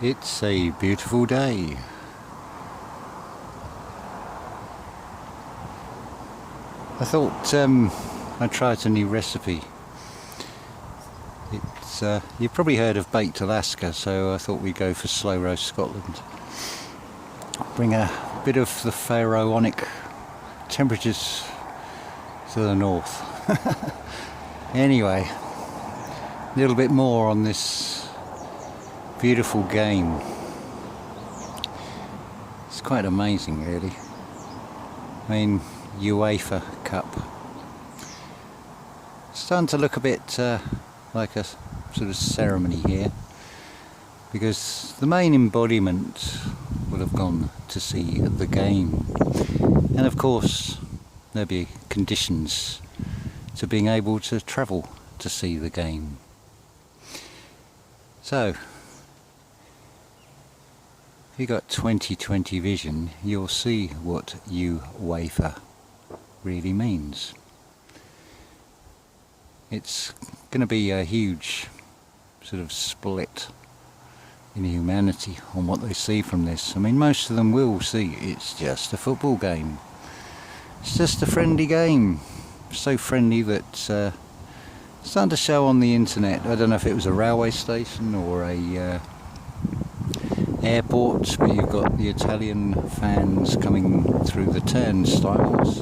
It's a beautiful day. I thought I'd try a new recipe. You've probably heard of baked Alaska, so I thought we'd go for slow roast Scotland. Bring a bit of the pharaonic temperatures to the north. Anyway, a little bit more on this beautiful game. It's quite amazing, really. I mean, Wafer F'Cup. It's starting to look a bit like a sort of ceremony here, because the main embodiment will have gone to see the game, and of course there'll be conditions to being able to travel to see the game. So if you got 20/20 vision, you'll see what Wafer really means. It's going to be a huge sort of split in humanity on what they see from this. I mean, most of them will see it's just a football game. It's just a friendly game. So friendly that it's starting to show on the internet. I don't know if it was a railway station or a airport, but you've got the Italian fans coming through the turnstiles,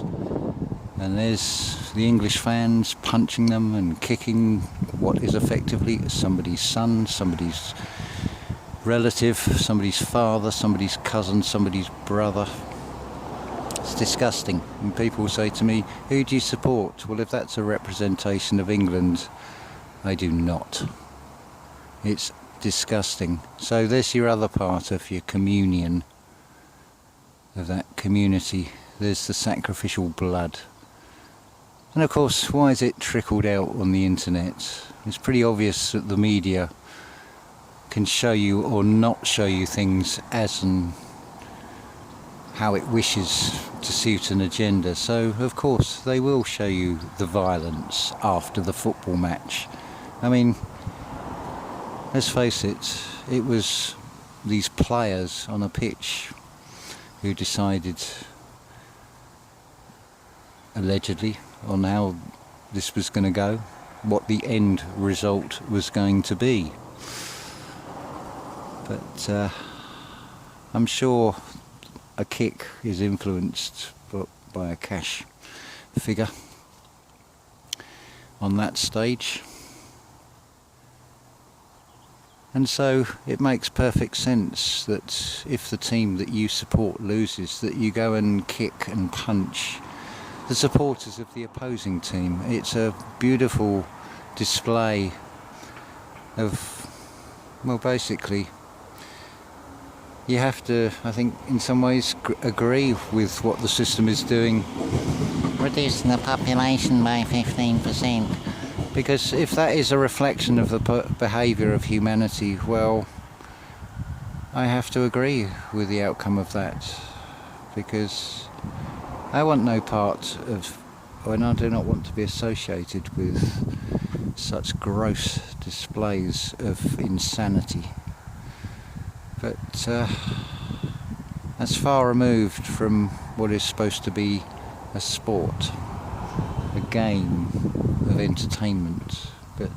and there's the English fans punching them and kicking what is effectively somebody's son, somebody's relative, somebody's father, somebody's cousin, somebody's brother. It's disgusting. And people say to me, who do you support? Well, if that's a representation of England, I do not. It's disgusting. So there's your other part of your communion, of that community. There's the sacrificial blood. And of course, why is it trickled out on the internet? It's pretty obvious that the media can show you or not show you things as and how it wishes to suit an agenda. So of course they will show you the violence after the football match. I mean, let's face it, it was these players on a pitch who decided, allegedly, on how this was going to go, what the end result was going to be. But I'm sure a kick is influenced by a cash figure on that stage. And so it makes perfect sense that if the team that you support loses, that you go and kick and punch the supporters of the opposing team. It's a beautiful display of, well, basically, you have to, I think, in some ways agree with what the system is doing. Reducing the population by 15%. Because if that is a reflection of the behaviour of humanity, well, I have to agree with the outcome of that. Because I want no part of, and I do not want to be associated with such gross displays of insanity. But that's far removed from what is supposed to be a sport, a game of entertainment. But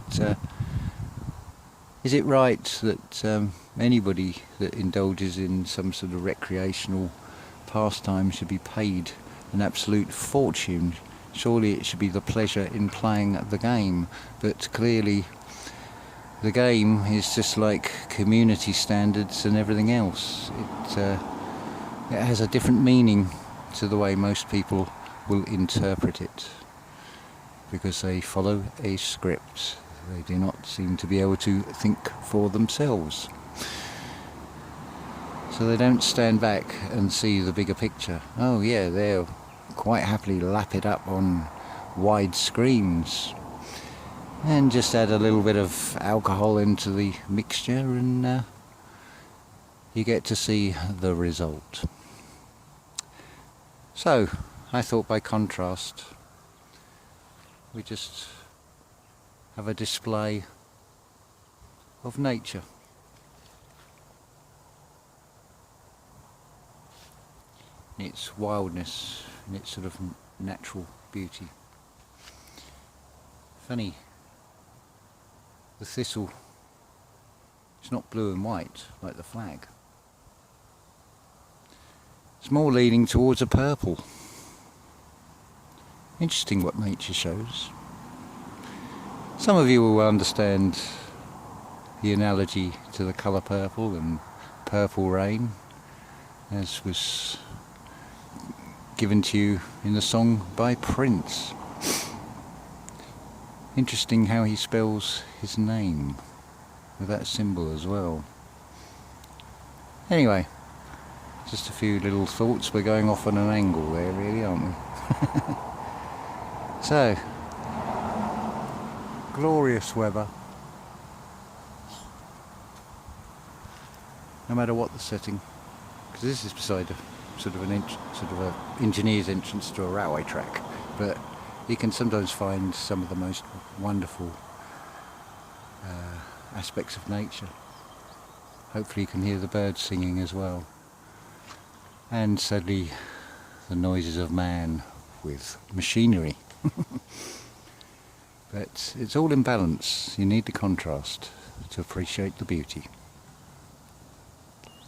is it right that anybody that indulges in some sort of recreational pastime should be paid an absolute fortune? Surely it should be the pleasure in playing the game. But clearly the game is just like community standards and everything else. It has a different meaning to the way most people will interpret it, because they follow a script. They do not seem to be able to think for themselves. So they don't stand back and see the bigger picture. Oh yeah, they'll quite happily lap it up on wide screens and just add a little bit of alcohol into the mixture, and you get to see the result. So I thought, by contrast, we just have a display of nature. in its wildness, in its sort of natural beauty. Funny, the thistle, it's not blue and white like the flag. It's more leaning towards a purple. Interesting what nature shows. Some of you will understand the analogy to the colour purple and purple rain, as was given to you in the song by Prince. Interesting how he spells his name with that symbol as well. Anyway, just a few little thoughts. We're going off on an angle there really, aren't we? So, glorious weather. No matter what the setting, because this is beside a sort of a engineer's entrance to a railway track, but you can sometimes find some of the most wonderful aspects of nature. Hopefully you can hear the birds singing as well, and sadly the noises of man with machinery. But it's all in balance. You need the contrast to appreciate the beauty.